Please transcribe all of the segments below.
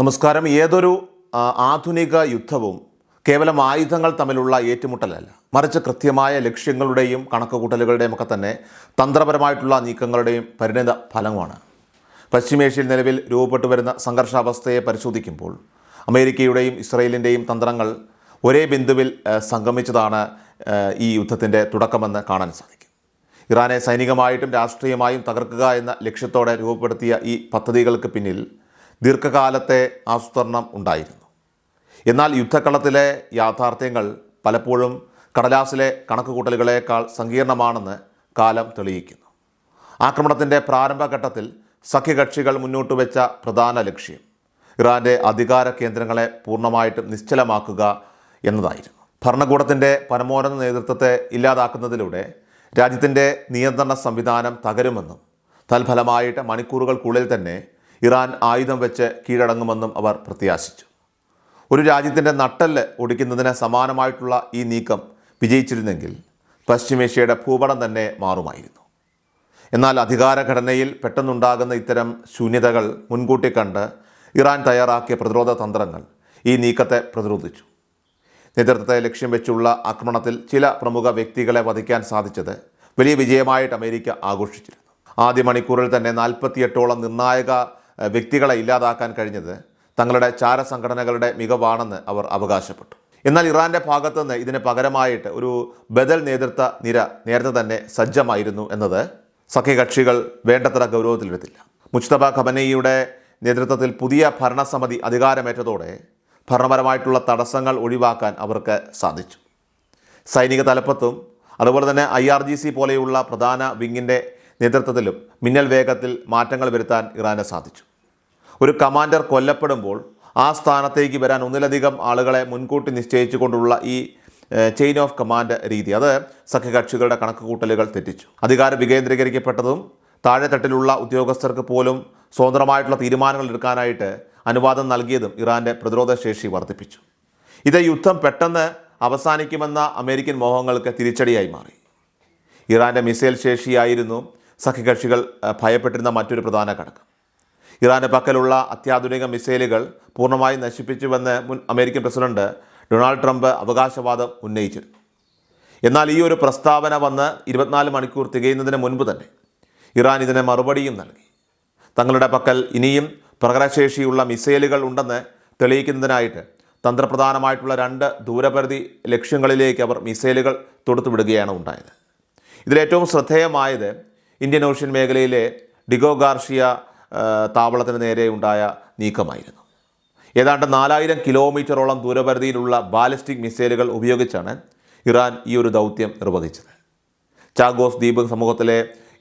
നമസ്കാരം. ഏതൊരു ആധുനിക യുദ്ധവും കേവലം ആയുധങ്ങൾ തമ്മിലുള്ള ഏറ്റുമുട്ടലല്ല, മറിച്ച് കൃത്യമായ ലക്ഷ്യങ്ങളുടെയും കണക്കുകൂട്ടലുകളുടെയും ഒക്കെ തന്നെ തന്ത്രപരമായിട്ടുള്ള നീക്കങ്ങളുടെയും പരിണിത ഫലമാണ്. പശ്ചിമേഷ്യയിൽ നിലവിൽ രൂപപ്പെട്ടു വരുന്ന സംഘർഷാവസ്ഥയെ പരിശോധിക്കുമ്പോൾ അമേരിക്കയുടെയും ഇസ്രയേലിൻ്റെയും തന്ത്രങ്ങൾ ഒരേ ബിന്ദുവിൽ സംഗമിച്ചതാണ് ഈ യുദ്ധത്തിൻ്റെ തുടക്കമെന്ന് കാണാൻ സാധിക്കും. ഇറാനെ സൈനികമായിട്ടും രാഷ്ട്രീയമായും തകർക്കുക എന്ന ലക്ഷ്യത്തോടെ രൂപപ്പെടുത്തിയ ഈ പദ്ധതികൾക്ക് പിന്നിൽ ദീർഘകാലത്തെ ആസൂത്രണം ഉണ്ടായിരുന്നു. എന്നാൽ യുദ്ധക്കളത്തിലെ യാഥാർത്ഥ്യങ്ങൾ പലപ്പോഴും കടലാസിലെ കണക്കുകൂട്ടലുകളേക്കാൾ സങ്കീർണമാണെന്ന് കാലം തെളിയിക്കുന്നു. ആക്രമണത്തിൻ്റെ പ്രാരംഭഘട്ടത്തിൽ സഖ്യകക്ഷികൾ മുന്നോട്ട് വെച്ച പ്രധാന ലക്ഷ്യം ഇറാൻ്റെ അധികാര കേന്ദ്രങ്ങളെ പൂർണ്ണമായിട്ടും നിശ്ചലമാക്കുക എന്നതായിരുന്നു. ഭരണകൂടത്തിൻ്റെ പരമോന്നത നേതൃത്വത്തെ ഇല്ലാതാക്കുന്നതിലൂടെ രാജ്യത്തിൻ്റെ നിയന്ത്രണ സംവിധാനം തകരുമെന്നും തൽഫലമായിട്ട് മണിക്കൂറുകൾക്കുള്ളിൽ തന്നെ ഇറാൻ ആയുധം വെച്ച് കീഴടങ്ങുമെന്നും അവർ പ്രത്യാശിച്ചു. ഒരു രാജ്യത്തിൻ്റെ നട്ടെല്ല് ഒടിക്കുന്നതിന് സമാനമായിട്ടുള്ള ഈ നീക്കം വിജയിച്ചിരുന്നെങ്കിൽ പശ്ചിമേഷ്യയുടെ ഭൂപടം തന്നെ മാറുമായിരുന്നു. എന്നാൽ അധികാരഘടനയിൽ പെട്ടെന്നുണ്ടാകുന്ന ഇത്തരം ശൂന്യതകൾ മുൻകൂട്ടി കണ്ട് ഇറാൻ തയ്യാറാക്കിയ പ്രതിരോധ തന്ത്രങ്ങൾ ഈ നീക്കത്തെ പ്രതിരോധിച്ചു. നേതൃത്വത്തെ ലക്ഷ്യം വെച്ചുള്ള ആക്രമണത്തിൽ ചില പ്രമുഖ വ്യക്തികളെ വധിക്കാൻ സാധിച്ചത് വലിയ വിജയമായിട്ട് അമേരിക്ക ആഘോഷിച്ചിരുന്നു. ആദ്യ മണിക്കൂറിൽ തന്നെ 48ഓളം നിർണായക വ്യക്തികളെ ഇല്ലാതാക്കാൻ കഴിഞ്ഞത് തങ്ങളുടെ ചാരസംഘടനകളുടെ മികവാണെന്ന് അവർ അവകാശപ്പെട്ടു. എന്നാൽ ഇറാൻ്റെ ഭാഗത്തുനിന്ന് ഇതിന് പകരമായിട്ട് ഒരു ബദൽ നേതൃത്വ നിര നേരത്തെ തന്നെ സജ്ജമായിരുന്നു എന്നത് സഖ്യകക്ഷികൾ വേണ്ടത്ര ഗൗരവത്തിലെടുത്തില്ല. മുജ്തബ ഖമനേയിയുടെ നേതൃത്വത്തിൽ പുതിയ ഭരണസമിതി അധികാരമേറ്റതോടെ ഭരണപരമായിട്ടുള്ള തടസ്സങ്ങൾ ഒഴിവാക്കാൻ അവർക്ക് സാധിച്ചു. സൈനിക തലപ്പത്തും അതുപോലെ തന്നെ IRGC പോലെയുള്ള പ്രധാന വിങ്ങിൻ്റെ നേതൃത്വത്തിലും മിന്നൽ വേഗത്തിൽ മാറ്റങ്ങൾ വരുത്താൻ ഇറാന് സാധിച്ചു. ഒരു കമാൻഡർ കൊല്ലപ്പെടുമ്പോൾ ആ സ്ഥാനത്തേക്ക് വരാൻ ഒന്നിലധികം ആളുകളെ മുൻകൂട്ടി നിശ്ചയിച്ചു കൊണ്ടുള്ള ഈ ചെയിൻ ഓഫ് കമാൻഡ് രീതി അത് സഖ്യകക്ഷികളുടെ കണക്കുകൂട്ടലുകൾ തെറ്റിച്ചു. അധികാരം വികേന്ദ്രീകരിക്കപ്പെട്ടതും താഴെത്തട്ടിലുള്ള ഉദ്യോഗസ്ഥർക്ക് പോലും സ്വതന്ത്രമായിട്ടുള്ള തീരുമാനങ്ങൾ എടുക്കാനായിട്ട് അനുവാദം നൽകിയതും ഇറാൻ്റെ പ്രതിരോധ ശേഷി വർദ്ധിപ്പിച്ചു. ഇത് യുദ്ധം പെട്ടെന്ന് അവസാനിക്കുമെന്ന അമേരിക്കൻ മോഹങ്ങൾക്ക് തിരിച്ചടിയായി മാറി. ഇറാൻ്റെ മിസൈൽ ശേഷിയായിരുന്നു സഖ്യകക്ഷികൾ ഭയപ്പെട്ടിരുന്ന മറ്റൊരു പ്രധാന ഘടകം. ഇറാൻ്റെ പക്കലുള്ള അത്യാധുനിക മിസൈലുകൾ പൂർണ്ണമായി നശിപ്പിച്ചുവെന്ന് മുൻ അമേരിക്കൻ പ്രസിഡന്റ് ഡൊണാൾഡ് ട്രംപ് അവകാശവാദം ഉന്നയിച്ചിരുന്നു. എന്നാൽ ഈ ഒരു പ്രസ്താവന വന്ന് 24 മണിക്കൂർ തികയുന്നതിന് മുൻപ് തന്നെ ഇറാൻ ഇതിന് മറുപടിയും നൽകി. തങ്ങളുടെ പക്കൽ ഇനിയും പ്രകടശേഷിയുള്ള മിസൈലുകൾ ഉണ്ടെന്ന് തെളിയിക്കുന്നതിനായിട്ട് തന്ത്രപ്രധാനമായിട്ടുള്ള 2 ദൂരപരിധി ലക്ഷ്യങ്ങളിലേക്ക് അവർ മിസൈലുകൾ തൊടുത്തുവിടുകയാണ് ഉണ്ടായത്. ഇതിലേറ്റവും ശ്രദ്ധേയമായത് ഇന്ത്യൻ ഓഷ്യൻ മേഖലയിലെ ഡിഗോ ഗാർഷിയ താവളത്തിന് നേരെ ഉണ്ടായ നീക്കമായിരുന്നു. ഏതാണ്ട് 4000 കിലോമീറ്ററോളം ദൂരപരിധിയിലുള്ള ബാലിസ്റ്റിക് മിസൈലുകൾ ഉപയോഗിച്ചാണ് ഇറാൻ ഈ ഒരു ദൗത്യം നിർവഹിച്ചത്. ചാഗോസ് ദ്വീപ് സമൂഹത്തിലെ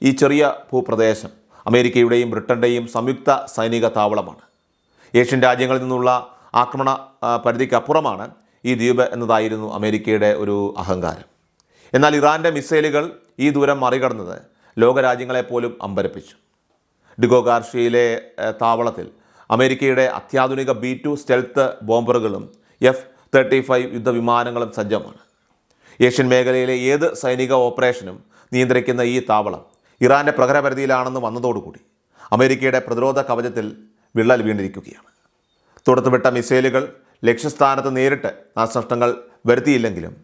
ഈ ചെറിയ ഭൂപ്രദേശം അമേരിക്കയുടെയും ബ്രിട്ടൻ്റെയും സംയുക്ത സൈനിക താവളമാണ്. ഏഷ്യൻ രാജ്യങ്ങളിൽ നിന്നുള്ള ആക്രമണ പരിധിക്കപ്പുറമാണ് ഈ ദ്വീപ് എന്നതായിരുന്നു അമേരിക്കയുടെ ഒരു അഹങ്കാരം. എന്നാൽ ഇറാൻ്റെ മിസൈലുകൾ ഈ ദൂരം മറികടന്നത് ലോകരാജ്യങ്ങളെപ്പോലും അമ്പരപ്പിച്ചു. ഡിഗോ ഗാർഷിയയിലെ താവളത്തിൽ അമേരിക്കയുടെ അത്യാധുനിക B-2 സ്റ്റെൽത്ത് ബോംബറുകളും F-35 യുദ്ധവിമാനങ്ങളും സജ്ജമാണ്. ഏഷ്യൻ മേഖലയിലെ ഏത് സൈനിക ഓപ്പറേഷനും നിയന്ത്രിക്കുന്ന ഈ താവളം ഇറാൻ്റെ പ്രഹരപരിധിയിലാണെന്ന് വന്നതോടുകൂടി അമേരിക്കയുടെ പ്രതിരോധ കവചത്തിൽ വിള്ളൽ വീണിരിക്കുകയാണ്. തൊടുത്തുവിട്ട മിസൈലുകൾ ലക്ഷ്യസ്ഥാനത്ത് നേരിട്ട് നാശനഷ്ടങ്ങൾ വരുത്തിയില്ലെങ്കിലും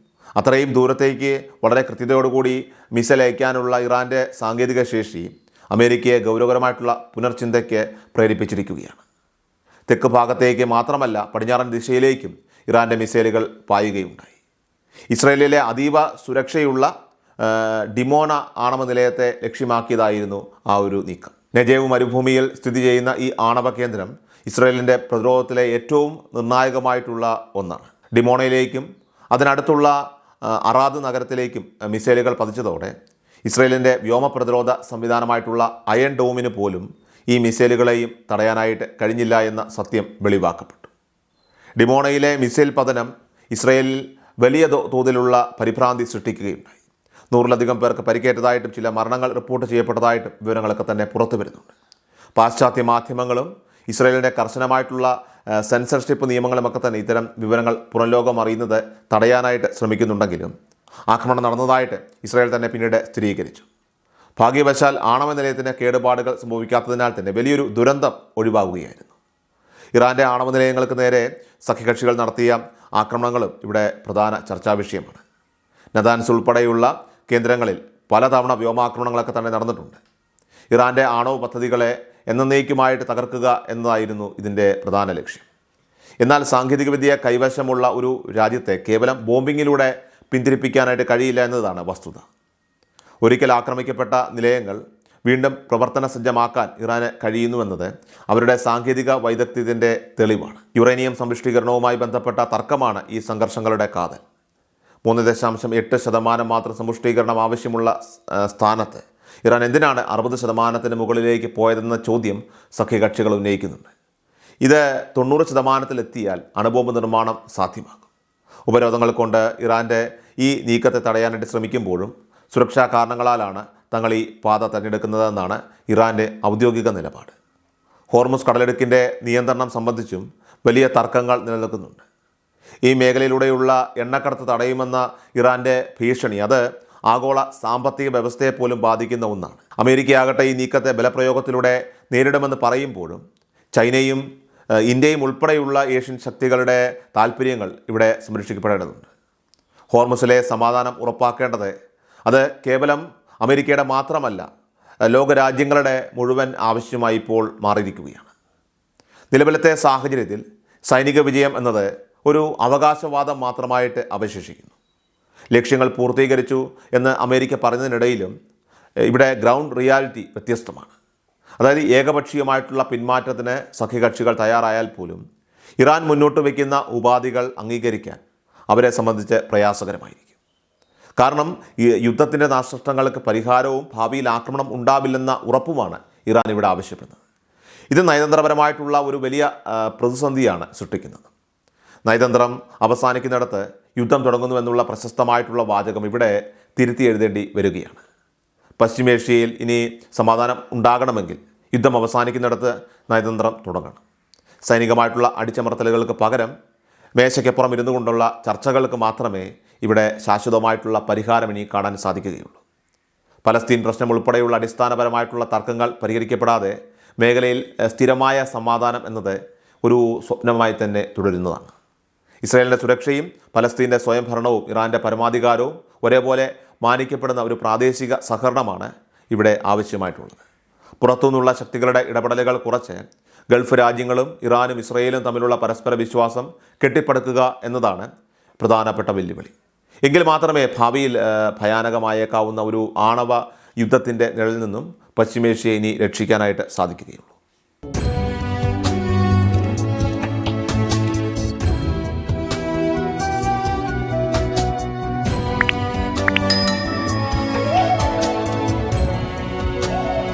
അത്രയും ദൂരത്തേക്ക് വളരെ കൃത്യതയോടുകൂടി മിസൈൽ അയക്കാനുള്ള ഇറാൻ്റെ സാങ്കേതിക ശേഷി അമേരിക്കയെ ഗൗരവകരമായിട്ടുള്ള പുനർചിന്തയ്ക്ക് പ്രേരിപ്പിച്ചിരിക്കുകയാണ്. തെക്ക് ഭാഗത്തേക്ക് മാത്രമല്ല പടിഞ്ഞാറൻ ദിശയിലേക്കും ഇറാൻ്റെ മിസൈലുകൾ പായുകയുണ്ടായി. ഇസ്രയേലിലെ അതീവ സുരക്ഷയുള്ള ഡിമോണ ആണവ നിലയത്തെ ലക്ഷ്യമാക്കിയതായിരുന്നു ആ ഒരു നീക്കം. നെജേവ് മരുഭൂമിയിൽ സ്ഥിതി ചെയ്യുന്ന ഈ ആണവ കേന്ദ്രം ഇസ്രയേലിൻ്റെ പ്രതിരോധത്തിലെ ഏറ്റവും നിർണായകമായിട്ടുള്ള ഒന്നാണ്. ഡിമോണയിലേക്കും അതിനടുത്തുള്ള അറാദ് നഗരത്തിലേക്കും മിസൈലുകൾ പതിച്ചതോടെ ഇസ്രയേലിൻ്റെ വ്യോമ പ്രതിരോധ സംവിധാനമായിട്ടുള്ള അയൺ ഡോമിന് പോലും ഈ മിസൈലുകളെയും തടയാനായിട്ട് കഴിഞ്ഞില്ല എന്ന സത്യം വെളിവാക്കപ്പെട്ടു. ഡിമോണയിലെ മിസൈൽ പതനം ഇസ്രയേലിൽ വലിയ തോതിലുള്ള പരിഭ്രാന്തി സൃഷ്ടിക്കുകയുണ്ടായി. 100-ലധികം പേർക്ക് പരിക്കേറ്റതായിട്ടും ചില മരണങ്ങൾ റിപ്പോർട്ട് ചെയ്യപ്പെട്ടതായിട്ടും വിവരങ്ങളൊക്കെ തന്നെ പുറത്തു വരുന്നുണ്ട്. പാശ്ചാത്യ മാധ്യമങ്ങളും ഇസ്രയേലിൻ്റെ കർശനമായിട്ടുള്ള സെൻസർഷിപ്പ് നിയമങ്ങളുമൊക്കെ തന്നെ ഇത്തരം വിവരങ്ങൾ പുറം ലോകം അറിയുന്നത് തടയാനായിട്ട് ശ്രമിക്കുന്നുണ്ടെങ്കിലും ആക്രമണം നടന്നതായിട്ട് ഇസ്രായേൽ തന്നെ പിന്നീട് സ്ഥിരീകരിച്ചു. ഭാഗ്യവശാൽ ആണവ നിലയത്തിന് കേടുപാടുകൾ സംഭവിക്കാത്തതിനാൽ തന്നെ വലിയൊരു ദുരന്തം ഒഴിവാകുകയായിരുന്നു. ഇറാൻ്റെ ആണവ നിലയങ്ങൾക്ക് നേരെ സഖ്യകക്ഷികൾ നടത്തിയ ആക്രമണങ്ങളും ഇവിടെ പ്രധാന ചർച്ചാ വിഷയമാണ്. നദാൻസ് ഉൾപ്പെടെയുള്ള കേന്ദ്രങ്ങളിൽ പലതവണ വ്യോമാക്രമണങ്ങളൊക്കെ തന്നെ നടന്നിട്ടുണ്ട്. ഇറാൻ്റെ ആണവ പദ്ധതികളെ എന്നേക്കുമായിട്ട് തകർക്കുക എന്നതായിരുന്നു ഇതിൻ്റെ പ്രധാന ലക്ഷ്യം. എന്നാൽ സാങ്കേതികവിദ്യ കൈവശമുള്ള ഒരു രാജ്യത്തെ കേവലം ബോംബിങ്ങിലൂടെ പിന്തിരിപ്പിക്കാനായിട്ട് കഴിയില്ല എന്നതാണ് വസ്തുത. ഒരിക്കൽ ആക്രമിക്കപ്പെട്ട നിലയങ്ങൾ വീണ്ടും പ്രവർത്തന സജ്ജമാക്കാൻ ഇറാന് കഴിയുന്നുവെന്നത് അവരുടെ സാങ്കേതിക വൈദഗ്ധ്യത്തിൻ്റെ തെളിവാണ്. യുറേനിയം സമ്പുഷ്ടീകരണവുമായി ബന്ധപ്പെട്ട തർക്കമാണ് ഈ സംഘർഷങ്ങളുടെ കാതൽ. 3.8% മാത്രം സമ്പുഷ്ടീകരണം ആവശ്യമുള്ള സ്ഥാനത്ത് ഇറാൻ എന്തിനാണ് 60% മുകളിലേക്ക് പോയതെന്ന ചോദ്യം സഖ്യകക്ഷികൾ ഉന്നയിക്കുന്നുണ്ട്. ഇത് 90%-ലെത്തിയാൽ അണുബോംബ് നിർമ്മാണം സാധ്യമാകും. ഉപരോധങ്ങൾ കൊണ്ട് ഇറാൻ്റെ ഈ നീക്കത്തെ തടയാനായിട്ട് ശ്രമിക്കുമ്പോഴും സുരക്ഷാ കാരണങ്ങളാലാണ് തങ്ങൾ ഈ പാത തിരഞ്ഞെടുക്കുന്നതെന്നാണ് ഇറാൻ്റെ ഔദ്യോഗിക നിലപാട്. ഹോർമുസ് കടലിടുക്കിൻ്റെ നിയന്ത്രണം സംബന്ധിച്ചും വലിയ തർക്കങ്ങൾ നിലനിൽക്കുന്നുണ്ട്. ഈ മേഖലയിലൂടെയുള്ള എണ്ണക്കടത്ത് തടയുമെന്ന ഇറാൻ്റെ ഭീഷണി അത് ആഗോള സാമ്പത്തിക വ്യവസ്ഥയെ പോലും ബാധിക്കുന്ന ഒന്നാണ്. അമേരിക്കയാകട്ടെ ഈ നീക്കത്തെ ബലപ്രയോഗത്തിലൂടെ നേരിടുമെന്ന് പറയുമ്പോഴും ചൈനയും ഇന്ത്യയും ഉൾപ്പെടെയുള്ള ഏഷ്യൻ ശക്തികളുടെ താൽപ്പര്യങ്ങൾ ഇവിടെ സംരക്ഷിക്കപ്പെടേണ്ടതുണ്ട്. ഹോർമുസിലെ സമാധാനം ഉറപ്പാക്കേണ്ടത് അത് കേവലം അമേരിക്കയുടെ മാത്രമല്ല, ലോകരാജ്യങ്ങളുടെ മുഴുവൻ ആവശ്യമായി ഇപ്പോൾ മാറിയിരിക്കുകയാണ്. നിലവിലത്തെ സാഹചര്യത്തിൽ സൈനിക വിജയം എന്നത് ഒരു അവകാശവാദം മാത്രമായിട്ട് അവശേഷിക്കുന്നു. ലക്ഷ്യങ്ങൾ പൂർത്തീകരിച്ചു എന്ന് അമേരിക്ക പറയുന്നതിനിടയിലും ഇവിടെ ഗ്രൗണ്ട് റിയാലിറ്റി വ്യത്യസ്തമാണ്. അതായത് ഏകപക്ഷീയമായിട്ടുള്ള പിന്മാറ്റത്തിന് സഖ്യകക്ഷികൾ തയ്യാറായാൽ പോലും ഇറാൻ മുന്നോട്ട് വയ്ക്കുന്ന ഉപാധികൾ അംഗീകരിക്കാൻ അവരെ സംബന്ധിച്ച് പ്രയാസകരമായിരിക്കും. കാരണം ഈ യുദ്ധത്തിൻ്റെ നാശനഷ്ടങ്ങൾക്ക് പരിഹാരവും ഭാവിയിൽ ആക്രമണം ഉണ്ടാവില്ലെന്ന ഉറപ്പുമാണ് ഇറാൻ ഇവിടെ ആവശ്യപ്പെടുന്നത്. ഇത് നയതന്ത്രപരമായിട്ടുള്ള ഒരു വലിയ പ്രതിസന്ധിയാണ് സൃഷ്ടിക്കുന്നത്. നയതന്ത്രം അവസാനിക്കുന്നിടത്ത് യുദ്ധം തുടങ്ങുന്നുവെന്നുള്ള പ്രശസ്തമായിട്ടുള്ള വാചകം ഇവിടെ തിരുത്തി എഴുതേണ്ടി വരികയാണ്. പശ്ചിമേഷ്യയിൽ ഇനി സമാധാനം ഉണ്ടാകണമെങ്കിൽ യുദ്ധം അവസാനിക്കുന്നിടത്ത് നയതന്ത്രം തുടങ്ങണം. സൈനികമായിട്ടുള്ള അടിച്ചമർത്തലുകൾക്ക് പകരം മേശയ്ക്കപ്പുറം ഇരുന്നു കൊണ്ടുള്ള ചർച്ചകൾക്ക് മാത്രമേ ഇവിടെ ശാശ്വതമായിട്ടുള്ള പരിഹാരം ഇനി കാണാൻ സാധിക്കുകയുള്ളൂ. പലസ്തീൻ പ്രശ്നം ഉൾപ്പെടെയുള്ള അടിസ്ഥാനപരമായിട്ടുള്ള തർക്കങ്ങൾ പരിഹരിക്കപ്പെടാതെ മേഖലയിൽ സ്ഥിരമായ സമാധാനം എന്നത് ഒരു സ്വപ്നമായി തന്നെ തുടരുന്നതാണ്. ഇസ്രായേലിൻ്റെ സുരക്ഷയും പലസ്തീൻ്റെ സ്വയംഭരണവും ഇറാൻ്റെ പരമാധികാരവും ഒരേപോലെ മാനിക്കപ്പെടുന്ന ഒരു പ്രാദേശിക സഹകരണമാണ് ഇവിടെ ആവശ്യമായിട്ടുള്ളത്. പുറത്തുനിന്നുള്ള ശക്തികളുടെ ഇടപെടലുകൾ കുറച്ച് ഗൾഫ് രാജ്യങ്ങളും ഇറാനും ഇസ്രായേലും തമ്മിലുള്ള പരസ്പര വിശ്വാസം കെട്ടിപ്പടുക്കുക എന്നതാണ് പ്രധാനപ്പെട്ട വെല്ലുവിളി. എങ്കിൽ മാത്രമേ ഭാവിയിൽ ഭയാനകമായേക്കാവുന്ന ഒരു ആണവ യുദ്ധത്തിൻ്റെ നിഴലിൽ നിന്നും പശ്ചിമേഷ്യയെ ഇനി രക്ഷിക്കാനായിട്ട് സാധിക്കുകയുള്ളൂ.